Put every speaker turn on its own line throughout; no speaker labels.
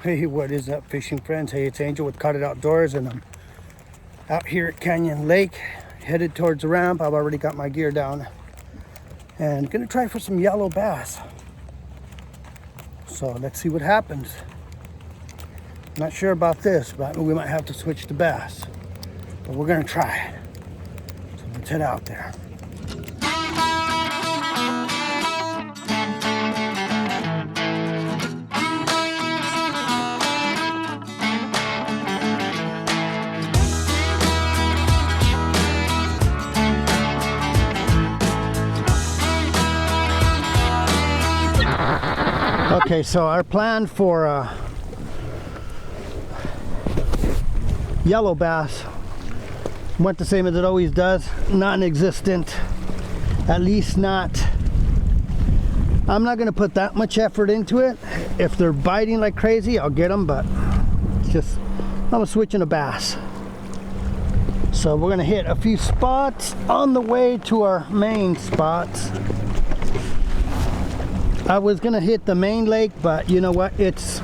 Hey, what is up, fishing friends? Hey, it's Angel with Caught It Outdoors, and I'm out here at Canyon Lake, headed towards the ramp. I've already got my gear down, and gonna try for some yellow bass. So let's see what happens. Not sure about this, but we might have to switch to bass, but we're gonna try. So let's head out there. Okay, so our plan for yellow bass went the same as it always does. Non-existent, at least not. I'm not gonna put that much effort into it. If they're biting like crazy, I'll get them, but it's just, I'm switching to bass. So we're gonna hit a few spots on the way to our main spots. I was gonna hit the main lake, but you know what? It's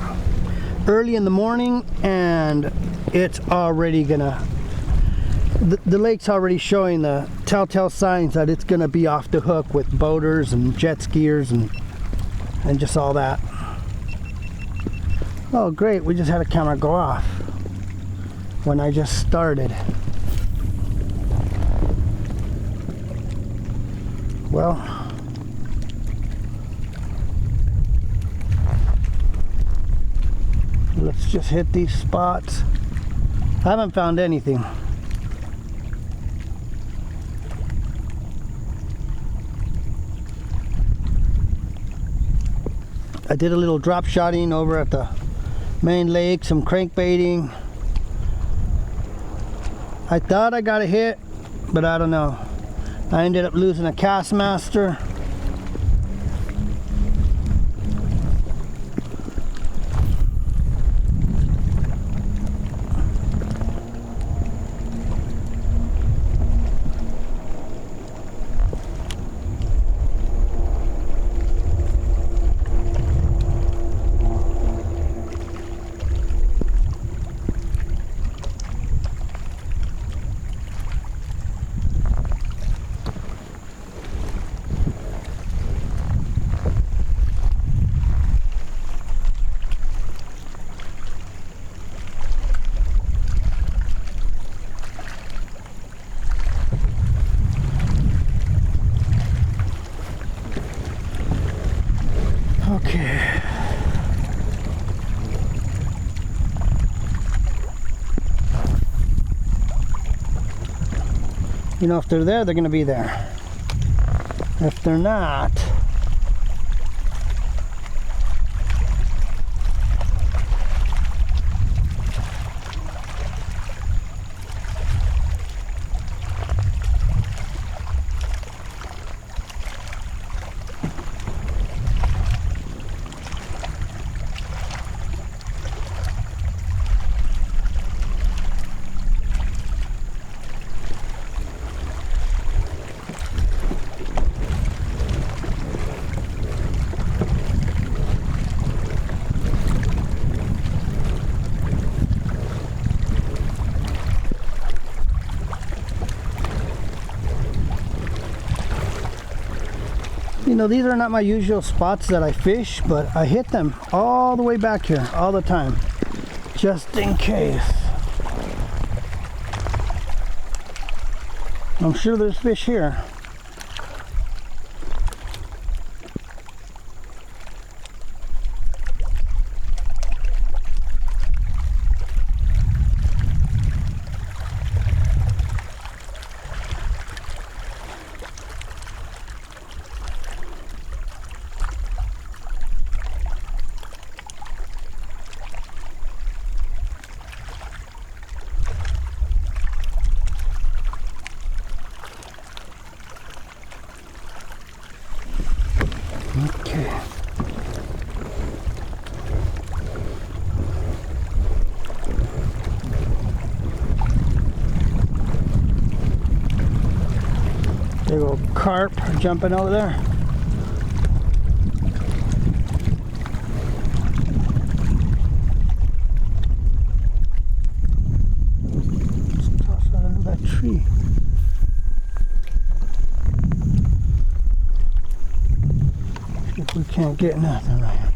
early in the morning and it's already gonna, the lake's already showing the telltale signs that it's gonna be off the hook with boaters and jet skiers and just all that. Oh great, we just had a camera go off when I just started. Well, let's just hit these spots. I haven't found anything. I did a little drop shotting over at the main lake, some crankbaiting. I thought I got a hit, but I don't know. I ended up losing a Castmaster. Okay. You know, if they're there, they're going to be there. If they're not, you know, these are not my usual spots that I fish, but I hit them all the way back here all the time, just in case. I'm sure there's fish here. Okay. Big old carp jumping over there. Can't get nothing right here.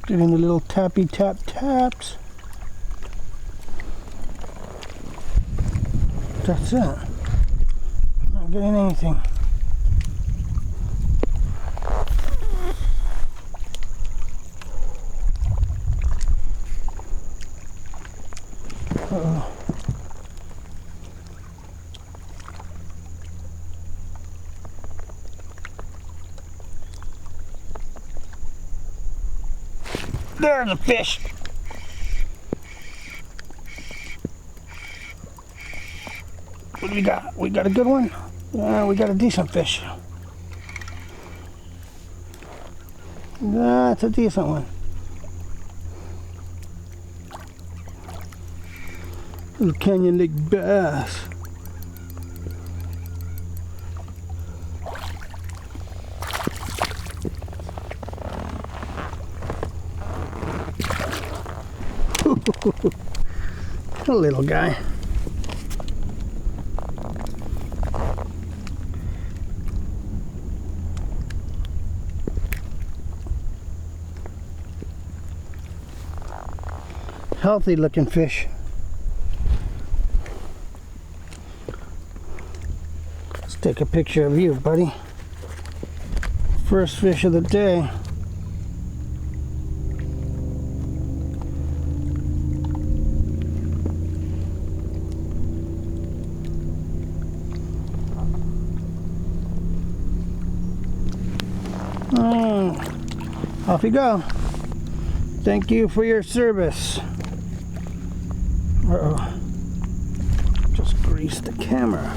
Getting the little tappy tap taps. That's it. Not getting anything. Uh-oh. There's a fish. What do we got? We got a good one? Yeah, we got a decent fish. That's a decent one. Little Canyon Lake bass. A little guy. Healthy looking fish. Let's take a picture of you, buddy. First fish of the day. Off you go. Thank you for your service. Uh-oh. Just greased the camera.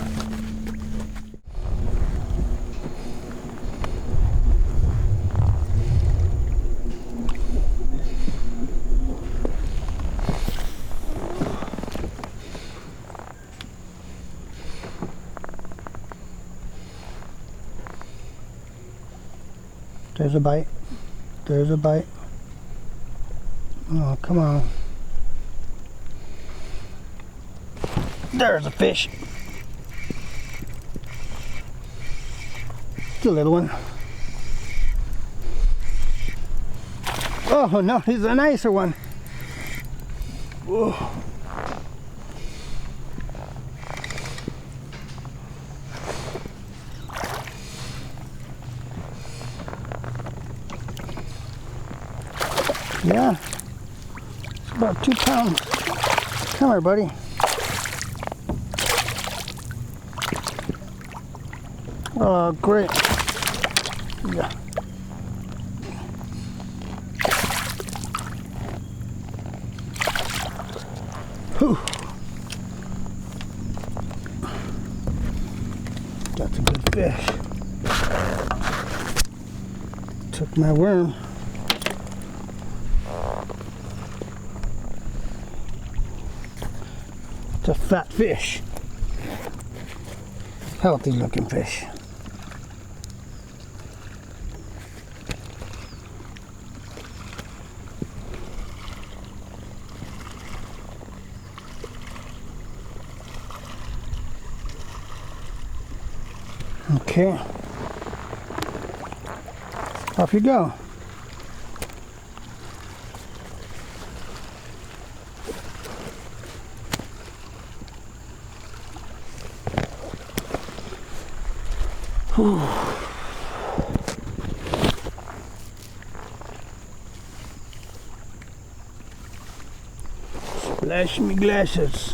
There's a bite. There's a bite. Oh, come on. There's a fish. It's a little one. Oh no, he's a nicer one. Whoa. Yeah, it's about 2 pounds. Come here, buddy. Oh, great. Yeah. Whew. That's a good fish. Took my worm. It's a fat fish. Healthy looking fish. Okay. Off you go. Whew. Splash me glasses.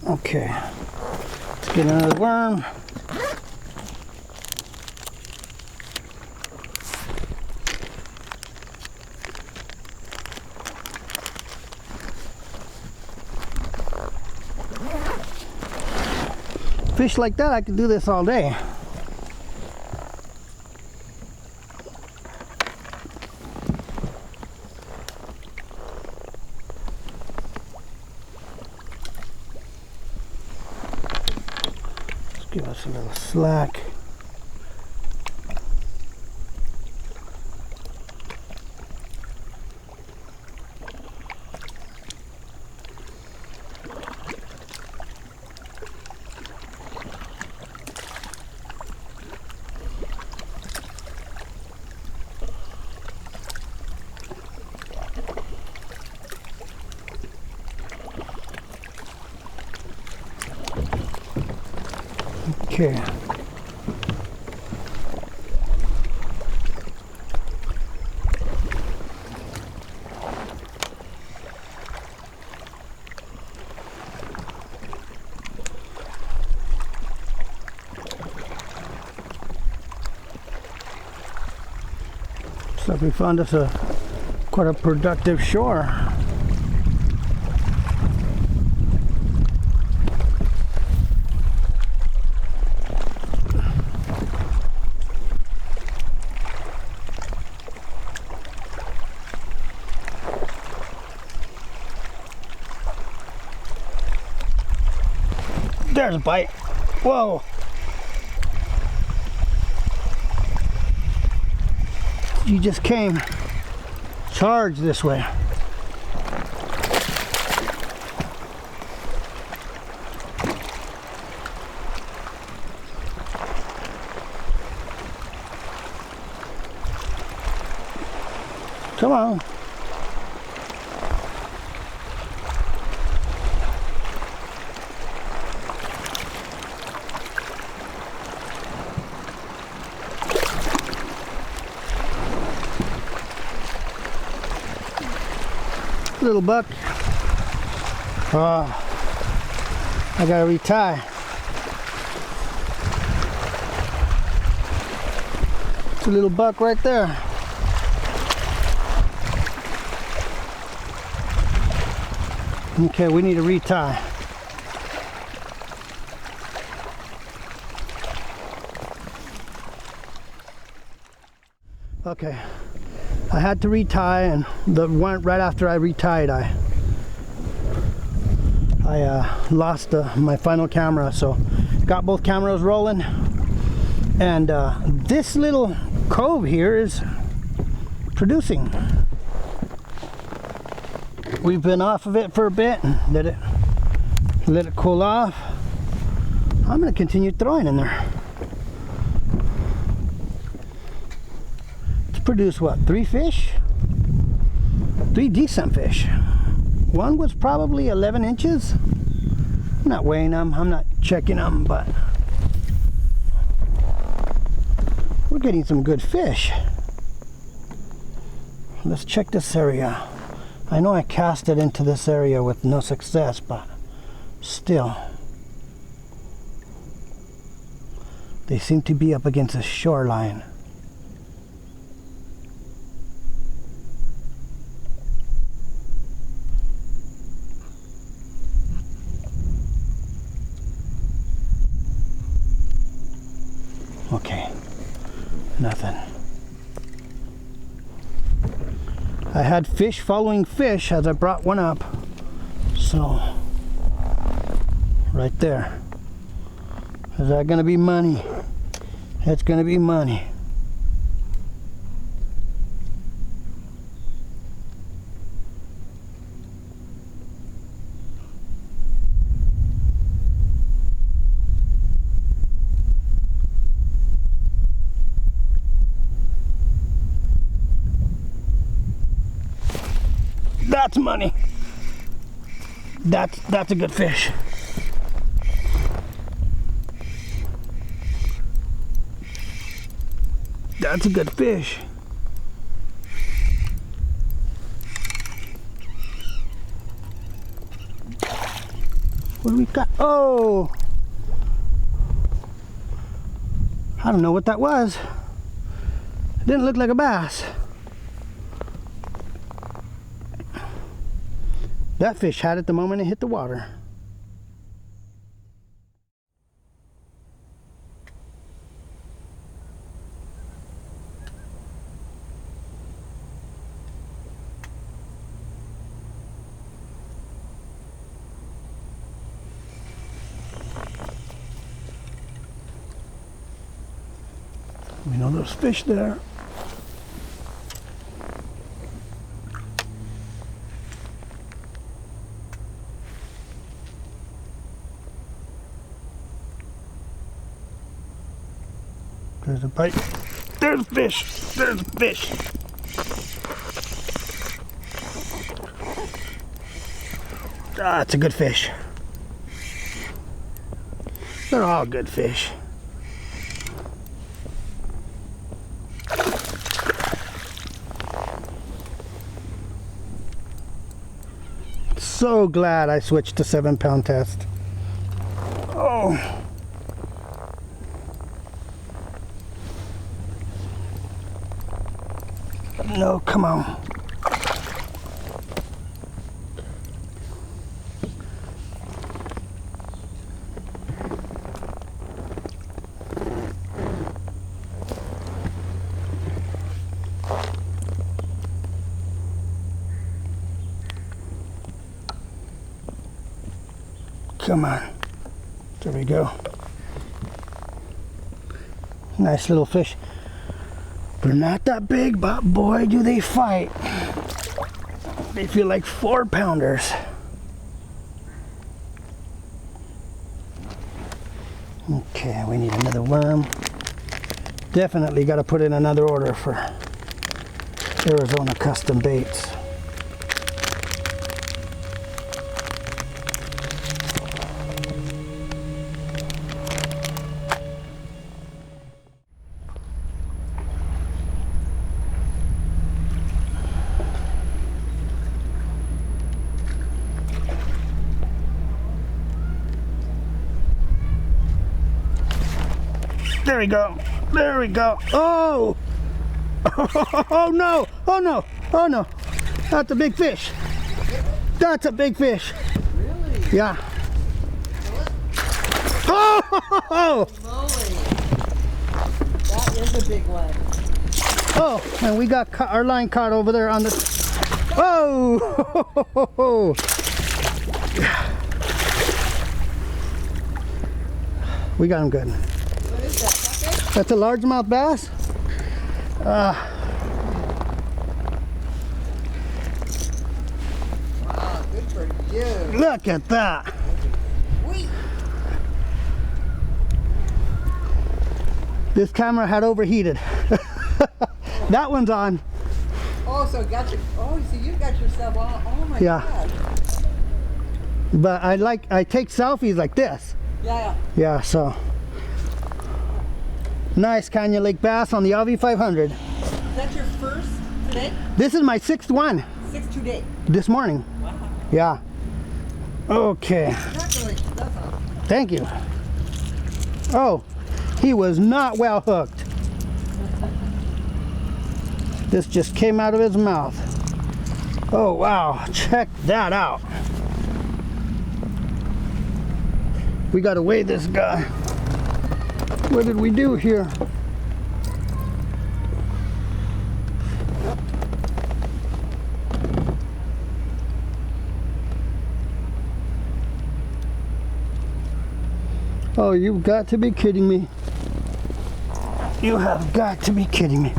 Okay, let's get another worm. Fish like that, I could do this all day. Let's give us a little slack. Okay. So we found us quite a productive shore. There's a bite. Whoa. You just came charged this way. Come on. Little buck. I gotta retie. It's a little buck right there. Okay, we need to retie. Okay. I had to retie, and right after I retied, I lost my final camera. So got both cameras rolling, and this little cove here is producing. We've been off of it for a bit and let it cool off. I'm going to continue throwing in there. Produce what, 3 fish? 3 decent fish. One was probably 11 inches. I'm not weighing them, I'm not checking them, but we're getting some good fish. Let's check this area. I know I cast it into this area with no success, but still they seem to be up against the shoreline. Okay, nothing. I had fish following fish as I brought one up. So, right there. Is that gonna be money? It's gonna be money. That's money. That's a good fish. That's a good fish. What do we got? Oh! I don't know what that was. It didn't look like a bass. That fish had it the moment it hit the water. We know there's fish there. There's a bite. There's fish. There's fish. Ah, it's a good fish. They're all good fish. So glad I switched to 7-pound test. Oh. No, come on. Come on. There we go. Nice little fish. They're not that big, but boy, do they fight. They feel like 4-pounders. Okay, we need another worm. Definitely got to put in another order for Arizona custom baits. There we go. There we go. Oh! Oh no! Oh no! Oh no! That's a big fish. That's a big fish.
Really?
Yeah. Oh!
That is a big one.
Oh, and we got our line caught over there on the. Oh! We got him good.
What is that? Catfish?
That's a largemouth bass.
Wow, good for you.
Look at that.
Sweet.
This camera had overheated. That one's on.
Oh, so got your. Oh, so you got yourself on. Oh my
Yeah.
God.
But I take selfies like this.
Yeah.
Yeah, so. Nice Canyon Lake bass on the LV 500.
Is that your first today?
This is my 6th one
6th today.
this morning.
Wow.
Yeah. Okay.
Congratulations. That's awesome.
Thank you. Oh, he was not well hooked. This just came out of his mouth. Oh, wow. Check that out. We got to weigh this guy. What did we do here? Oh, you've got to be kidding me. You have got to be kidding me.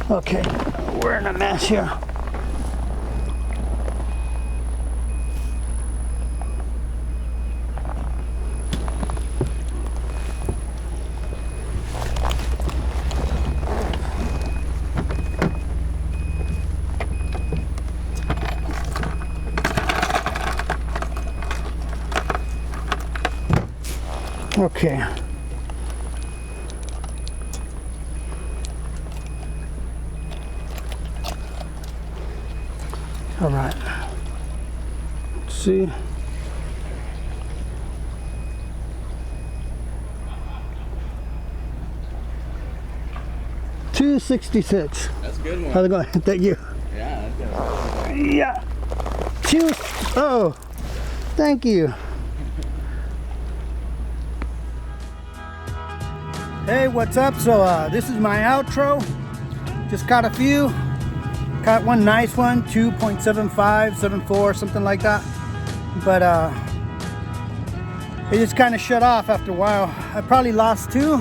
Okay, we're in a mess here. Okay. All right. Let's see. $2.66.
That's a good one.
How's it going? Thank you.
Yeah, that's good.
Yeah. Oh, thank you. Hey, what's up? So this is my outro. Just caught a few. Caught one nice one, 2.75, 74, something like that. But it just kind of shut off after a while. I probably lost two.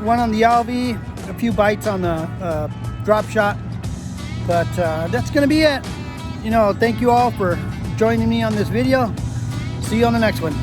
One on the LV, a few bites on the drop shot. But that's gonna be it. You know, thank you all for joining me on this video. See you on the next one.